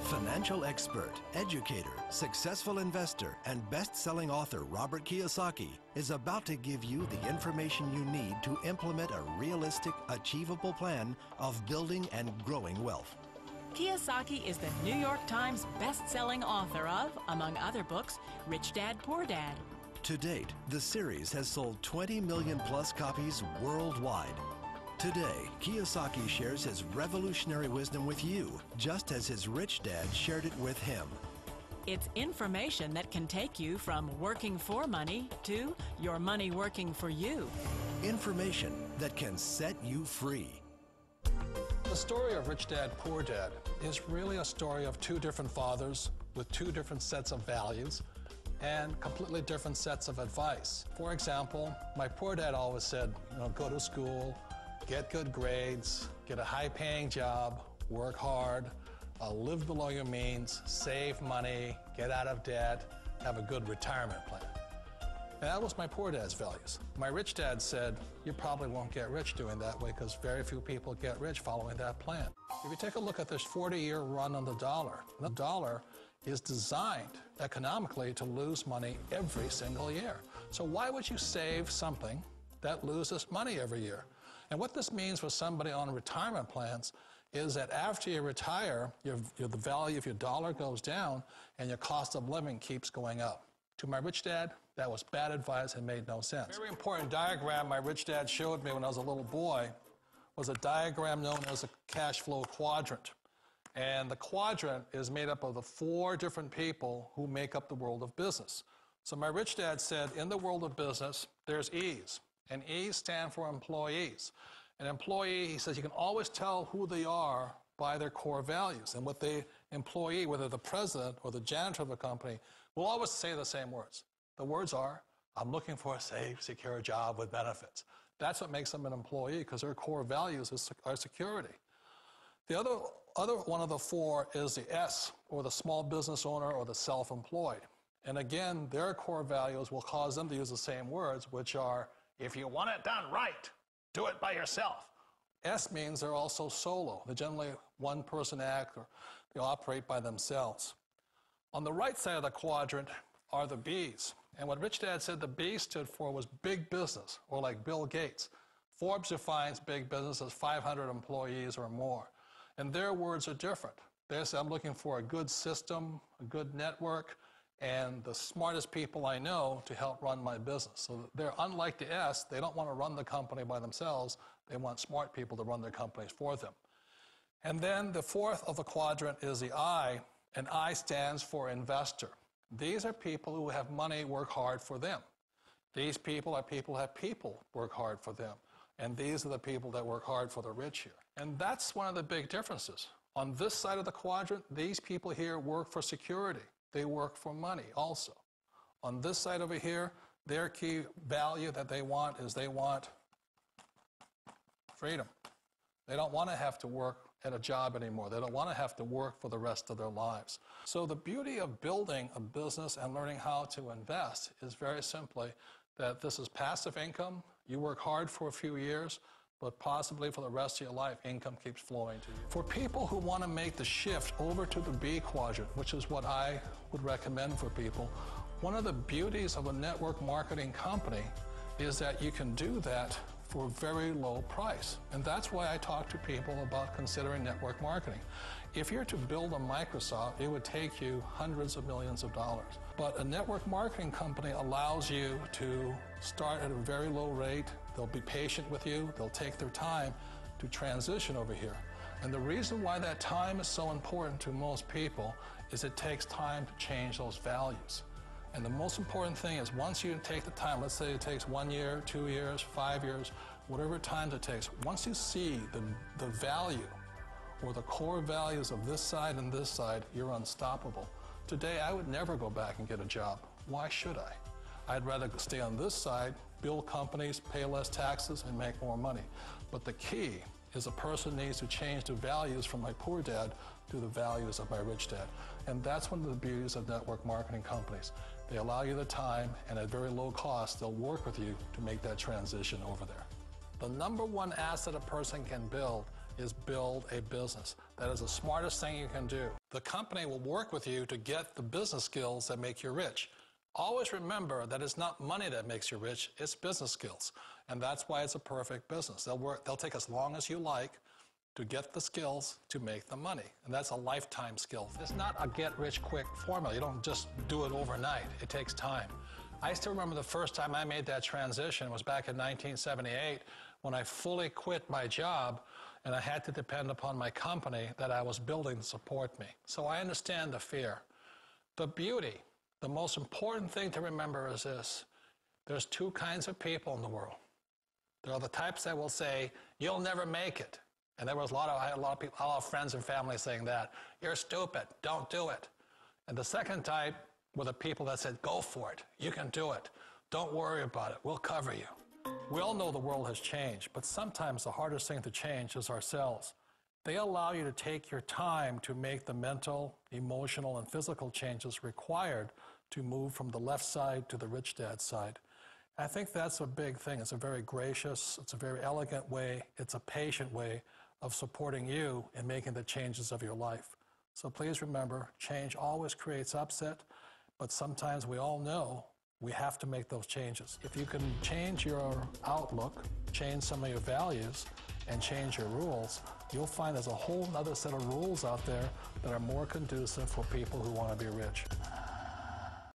Financial expert, educator, successful investor, and best-selling author Robert Kiyosaki is about to give you the information you need to implement a realistic, achievable plan of building and growing wealth. Kiyosaki is the New York Times best-selling author of, among other books, Rich Dad, Poor Dad. To date, the series has sold 20 million plus copies worldwide. Today, Kiyosaki shares his revolutionary wisdom with you, just as his rich dad shared it with him. It's information that can take you from working for money to your money working for you. Information that can set you free. The story of Rich Dad, Poor Dad is really a story of two different fathers with two different sets of values and completely different sets of advice. For example, my poor dad always said, go to school, get good grades, get a high-paying job, work hard, live below your means, save money, get out of debt, have a good retirement plan. And that was my poor dad's values. My rich dad said, you probably won't get rich doing that way because very few people get rich following that plan. If you take a look at this 40-year run on the dollar is designed economically to lose money every single year. So why would you save something that loses money every year? And what this means for somebody on retirement plans is that after you retire, the value of your dollar goes down and your cost of living keeps going up. To my rich dad, that was bad advice and made no sense. A very important diagram my rich dad showed me when I was a little boy was a diagram known as a cash flow quadrant. And the quadrant is made up of the four different people who make up the world of business. So my rich dad said, in the world of business, there's E's. And E's stand for employees. An employee, he says, you can always tell who they are by their core values. And what the employee, whether the president or the janitor of the company, will always say the same words. The words are, I'm looking for a safe, secure job with benefits. That's what makes them an employee, because their core values are security. The other one of the four is the S, or the small business owner or the self-employed. And again, their core values will cause them to use the same words, which are, if you want it done right, do it by yourself. S means they're also solo. They're generally one-person act, or they operate by themselves. On the right side of the quadrant are the B's. And what Rich Dad said the B stood for was big business, or like Bill Gates. Forbes defines big business as 500 employees or more. And their words are different. They say, I'm looking for a good system, a good network, and the smartest people I know to help run my business. So they're unlike the S. They don't want to run the company by themselves. They want smart people to run their companies for them. And then the fourth of the quadrant is the I, and I stands for investor. These are people who have money work hard for them. These people are people who have people work hard for them. And these are the people that work hard for the rich here. And that's one of the big differences. On this side of the quadrant, these people here work for security. They work for money also. On this side over here, their key value that they want is they want freedom. They don't want to have to work at a job anymore. They don't want to have to work for the rest of their lives. So the beauty of building a business and learning how to invest is very simply that this is passive income. You work hard for a few years, but possibly for the rest of your life, income keeps flowing to you. For people who want to make the shift over to the B quadrant, which is what I would recommend for people, one of the beauties of a network marketing company is that you can do that for a very low price. And that's why I talk to people about considering network marketing. If you're to build a Microsoft, it would take you hundreds of millions of dollars. But a network marketing company allows you to start at a very low rate. They'll be patient with you. They'll take their time to transition over here. And the reason why that time is so important to most people is it takes time to change those values. And the most important thing is once you take the time, let's say it takes 1 year, 2 years, 5 years, whatever time it takes, once you see the value or the core values of this side and this side, you're unstoppable. Today, I would never go back and get a job. Why should I? I'd rather stay on this side, build companies, pay less taxes, and make more money. But the key is a person needs to change the values from my poor dad to the values of my rich dad. And that's one of the beauties of network marketing companies. They allow you the time, and at very low cost, they'll work with you to make that transition over there. The number one asset a person can build is build a business. That is the smartest thing you can do. The company will work with you to get the business skills that make you rich. Always remember that it's not money that makes you rich, it's business skills. And that's why it's a perfect business. They'll take as long as you like to get the skills to make the money. And that's a lifetime skill. It's not a get-rich-quick formula. You don't just do it overnight. It takes time. I still remember the first time I made that transition was back in 1978 when I fully quit my job and I had to depend upon my company that I was building to support me. So I understand the fear. The beauty, the most important thing to remember is this. There's two kinds of people in the world. There are the types that will say, you'll never make it. And I had a lot of friends and family saying that. You're stupid, don't do it. And the second type were the people that said, go for it, you can do it. Don't worry about it, we'll cover you. We all know the world has changed, but sometimes the hardest thing to change is ourselves. They allow you to take your time to make the mental, emotional, and physical changes required to move from the left side to the rich dad side. I think that's a big thing. It's a very gracious, it's a very elegant way, it's a patient way of supporting you in making the changes of your life. So please remember, change always creates upset, but sometimes we all know we have to make those changes. If you can change your outlook, change some of your values, and change your rules, you'll find there's a whole other set of rules out there that are more conducive for people who want to be rich.